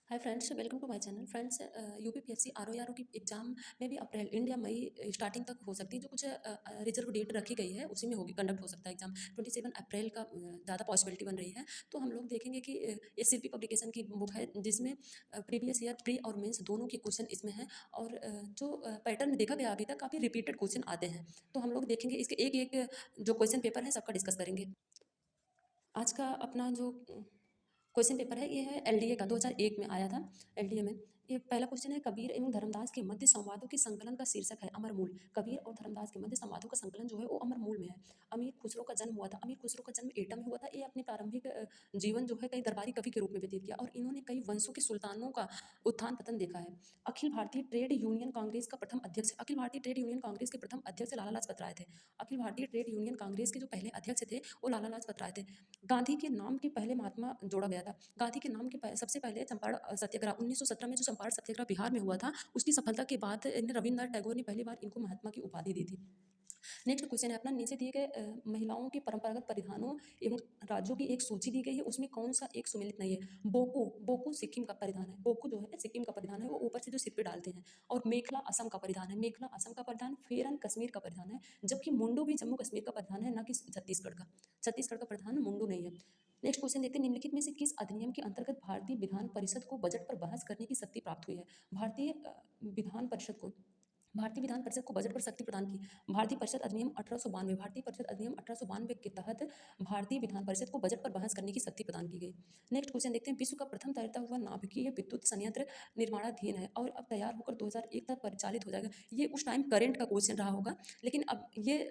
Hi friends, welcome to my channel. Friends, UPPSC RO RO की exam में भी अप्रैल end या मई स्टार्टिंग तक हो सकती है। जो कुछ रिजर्व डेट रखी गई है उसी में होगी, कंडक्ट हो सकता है एग्जाम। 27 अप्रैल का ज़्यादा पॉसिबिलिटी बन रही है। तो हम लोग देखेंगे कि एससीपी पब्लिकेशन की बुक है जिसमें प्रीवियस ईयर प्री और मेंस दोनों के क्वेश्चन इसमें हैं। और जो पैटर्न देखा गया अभी तक, काफ़ी रिपीटेड क्वेश्चन आते हैं। तो हम लोग देखेंगे इसके एक एक जो क्वेश्चन पेपर है सबका डिस्कस करेंगे। आज का अपना जो क्वेश्चन पेपर है ये है एलडीए का, 2001 में आया था एलडीए में। ये पहला क्वेश्चन है, कबीर एवं धर्मदास के मध्य संवादों के संकलन का शीर्षक है अमर मूल। कबीर और धर्मदास के मध्य संवादों का संकलन जो है वो अमर मूल में है। अमीर खुसरो का जन्म हुआ था। अमीर खुसरो का जन्म एटा में हुआ था। ये अपने प्रारंभिक जीवन जो है कई दरबारी कवि के रूप में व्यतीत किया और इन्होंने कई वंशों के सुल्तानों का उत्थान पतन देखा है। अखिल भारतीय ट्रेड यूनियन कांग्रेस का प्रथम अध्यक्ष, अखिल भारतीय ट्रेड यूनियन कांग्रेस के प्रथम अध्यक्ष लाला लाजपत राय थे। अखिल भारतीय ट्रेड यूनियन कांग्रेस के जो पहले अध्यक्ष थे वो लाला लाजपत राय थे। गांधी के नाम के पहले महात्मा जोड़ा गया था। गांधी के नाम के सबसे पहले चंपारण सत्याग्रह 1917 में जो चंपारण सत्याग्रह बिहार में हुआ था, उसकी सफलता के बाद रविन्द्रनाथ टैगोर ने पहली बार इनको महात्मा की उपाधि दी थी। नेक्स्ट क्वेश्चन है अपना, नीचे दिए गए महिलाओं के परंपरागत परिधानों एवं राज्यों की एक सूची दी गई है, उसमें कौन सा एक सुमेलित नहीं है। बोको, बोको सिक्किम का परिधान है। बोको जो है सिक्किम का परिधान है, वो ऊपर से जो सिर पे डालते हैं। और मेखला असम का परिधान है। मेखला असम का परिधान। फेरन कश्मीर का परिधान है, जबकि मुंडू भी जम्मू कश्मीर का परिधान है, ना कि छत्तीसगढ़ का। छत्तीसगढ़ का परिधान मुंडू नहीं है। नेक्स्ट क्वेश्चन देखते हैं, निम्नलिखित में से किस अधिनियम के अंतर्गत भारतीय विधान परिषद को बजट पर बहस करने की शक्ति प्राप्त हुई है। भारतीय विधान परिषद को भारतीय विधान परिषद को बजट पर शक्ति प्रदान की भारतीय परिषद अधिनियम 1892। भारतीय परिषद अधिनियम 1892 के तहत भारतीय विधान परिषद को बजट पर बहस करने की शक्ति प्रदान की गई। नेक्स्ट क्वेश्चन देखते हैं, विश्व का प्रथम तैरता हुआ नाभिकीय विद्युत संयंत्र निर्माणाधीन है और अब तैयार होकर 2001 तक परिचालित हो जाएगा। ये उस टाइम करंट का क्वेश्चन रहा होगा, लेकिन अब ये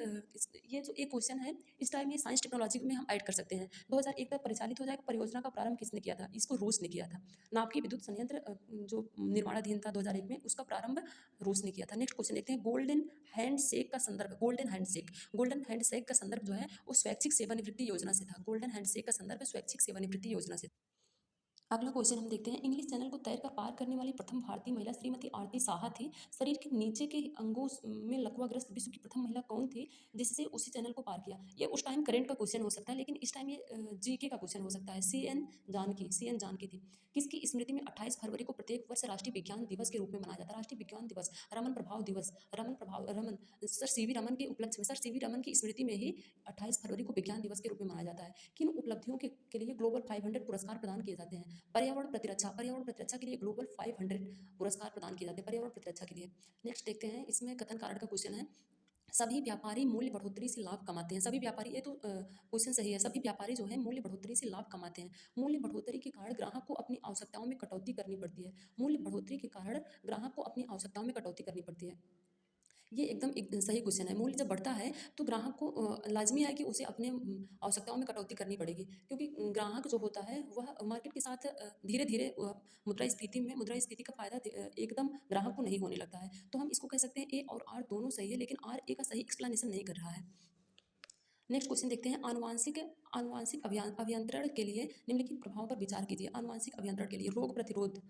जो एक क्वेश्चन है इस टाइम ये साइंस टेक्नोलॉजी में हम ऐड कर सकते हैं। 2001 तक परिचालित हो जाएगा। परियोजना का प्रारंभ किसने किया था? इसको रूस ने किया था। नाभिकीय विद्युत संयंत्र जो निर्माणाधीन था 2001 में, उसका प्रारंभ रूस ने किया था। नेक्स्ट क्वेश्चन देखते हैं, गोल्डन हैंडशेक का संदर्भ। गोल्डन हैंडशेक का संदर्भ जो है वो स्वैच्छिक सेवानिवृत्ति योजना से था। गोल्डन हैंडशेक का संदर्भ स्वैच्छिक सेवानिवृत्ति योजना से। अगला क्वेश्चन हम देखते हैं, इंग्लिश चैनल को तैरकर पार करने वाली प्रथम भारतीय महिला श्रीमती आरती साहा थी। शरीर के नीचे के अंगों में लकवाग्रस्त विश्व की प्रथम महिला कौन थी जिससे उसी चैनल को पार किया? ये उस टाइम करंट का क्वेश्चन हो सकता है, लेकिन इस टाइम ये जीके का क्वेश्चन हो सकता है। सी एन जानकी थी। किसकी स्मृति में 28 फरवरी को प्रत्येक वर्ष राष्ट्रीय विज्ञान दिवस के रूप में मनाया जाता है? राष्ट्रीय विज्ञान दिवस, रमन प्रभाव दिवस, रमन सर सीवी रमन के उपलक्ष्य में, सर सीवी रमन की स्मृति में ही 28 फरवरी को विज्ञान दिवस के रूप में मनाया जाता है। किन उपलब्धियों के लिए ग्लोबल 500 पुरस्कार प्रदान किए जाते हैं? पर्यावरण प्रतिरक्षा के लिए ग्लोबल 500 पुरस्कार प्रदान किए जाते हैं पर्यावरण प्रतिरक्षा के लिए। नेक्स्ट देखते हैं, इसमें कथन कारण का क्वेश्चन है, सभी व्यापारी मूल्य बढ़ोतरी से लाभ कमाते हैं। सभी व्यापारी, ये तो क्वेश्चन सही है। सभी व्यापारी जो है मूल्य बढ़ोतरी से लाभ कमाते हैं। मूल्य बढ़ोतरी के कारण ग्राहक को अपनी आवश्यकताओं में कटौती करनी पड़ती है। मूल्य बढ़ोतरी के कारण ग्राहक को अपनी आवश्यकताओं में कटौती करनी पड़ती है। ये एकदम एक सही क्वेश्चन है। मूल्य जब बढ़ता है तो ग्राहक को लाजमी है कि उसे अपने आवश्यकताओं में कटौती करनी पड़ेगी, क्योंकि ग्राहक जो होता है वह मार्केट के साथ धीरे धीरे मुद्रास्फीति का फायदा एकदम ग्राहक को नहीं होने लगता है। तो हम इसको कह सकते हैं ए और आर दोनों सही है, लेकिन आर ए का सही एक्सप्लेनेशन नहीं कर रहा है। नेक्स्ट क्वेश्चन देखते हैं, आनुवांशिक आनुवांशिक अभियंत्रण के लिए निम्नलिखित प्रभाव पर विचार कीजिए। आनुवांशिक अभियंत्रण के लिए रोग प्रतिरोध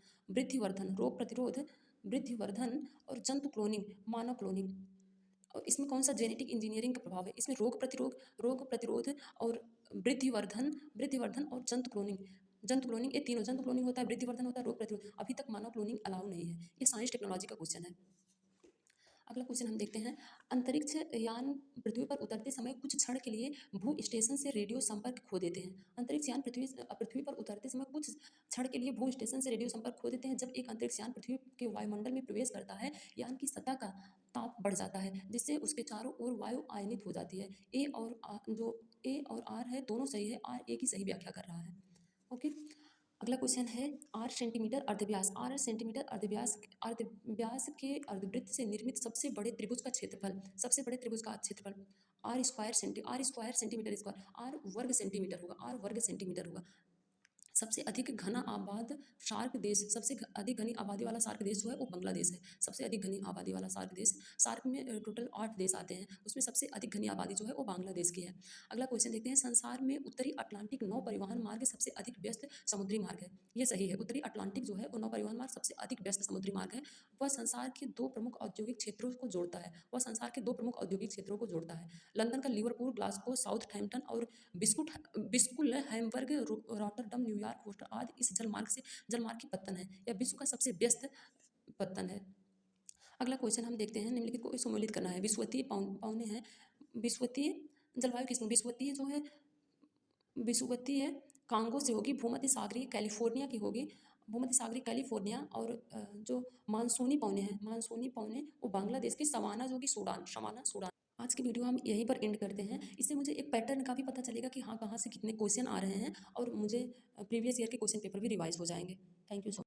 वृद्धिवर्धन और जंतु क्लोनिंग, मानव क्लोनिंग। और इसमें कौन सा जेनेटिक इंजीनियरिंग का प्रभाव है? इसमें रोग प्रतिरोध और वृद्धिवर्धन और जंतु क्लोनिंग, ये तीनों, जंतु क्लोनिंग होता है, वृद्धिवर्धन होता है, रोग प्रतिरोध। अभी तक मानव क्लोनिंग अलाउ नहीं है। ये साइंस टेक्नोलॉजी का क्वेश्चन है। अगला क्वेश्चन हम देखते हैं, अंतरिक्ष यान पृथ्वी पर उतरते समय कुछ क्षण के लिए भू स्टेशन से रेडियो संपर्क खो देते हैं। अंतरिक्ष यान पृथ्वी पर उतरते समय कुछ क्षण के लिए भू स्टेशन से रेडियो संपर्क खो देते हैं। जब एक अंतरिक्ष यान पृथ्वी के वायुमंडल में प्रवेश करता है, यान की सतह का ताप बढ़ जाता है, जिससे उसके चारों ओर वायु आयनित हो जाती है। ए और आर है दोनों सही है। आर ए की सही व्याख्या कर रहा है। ओके। अगला क्वेश्चन है, अर्धव्यास के अर्धवृत्त से निर्मित सबसे बड़े त्रिभुज का क्षेत्रफल r square centimetre square, r वर्ग सेंटीमीटर होगा। सबसे अधिक घना आबाद सार्क देश, अधिक घनी आबादी वाला सार्क देश जो है वो बांग्लादेश है। सबसे अधिक घनी आबादी वाला सार्क देश, सार्क में टोटल 8 देश आते हैं, उसमें सबसे अधिक घनी आबादी जो है वो बांग्लादेश की है। अगला क्वेश्चन देखते हैं, संसार में उत्तरी अटलांटिक नौ परिवहन मार्ग सबसे अधिक व्यस्त समुद्री मार्ग है। ये सही है। उत्तरी अटलांटिक जो है वो नौ परिवहन मार्ग सबसे अधिक व्यस्त समुद्री मार्ग है। वह संसार के दो प्रमुख औद्योगिक क्षेत्रों को जोड़ता है। लंदन का लिवरपूल, ग्लासगो, साउथहैम्पटन और बिस्कुल हैम्बर्ग, रॉटरडम, न्यूयॉर्क पोलार कोस्ट आदि इस जलमार्ग से जलमार्ग की पत्तन है। यह विश्व का सबसे व्यस्त पत्तन है। अगला क्वेश्चन हम देखते हैं, निम्नलिखित को सम्मिलित करना है। विषुवतीय पौने हैं। विषुवतीय जलवायु किस विषुवतीय जो है विषुवतीय कांगो से होगी, भूमध्य सागरीय कैलिफोर्निया की होगी, भूमध्य सागरीय कैलिफोर्निया। और जो मानसूनी पौने हैं, मानसूनी पौने वो बांग्लादेश की सवाना जो कि सूडान, सवाना सूडान। आज की वीडियो हम यहीं पर एंड करते हैं। इससे मुझे एक पैटर्न का भी पता चलेगा कि हाँ कहाँ से कितने क्वेश्चन आ रहे हैं, और मुझे प्रीवियस ईयर के क्वेश्चन पेपर भी रिवाइज हो जाएंगे। Thank you so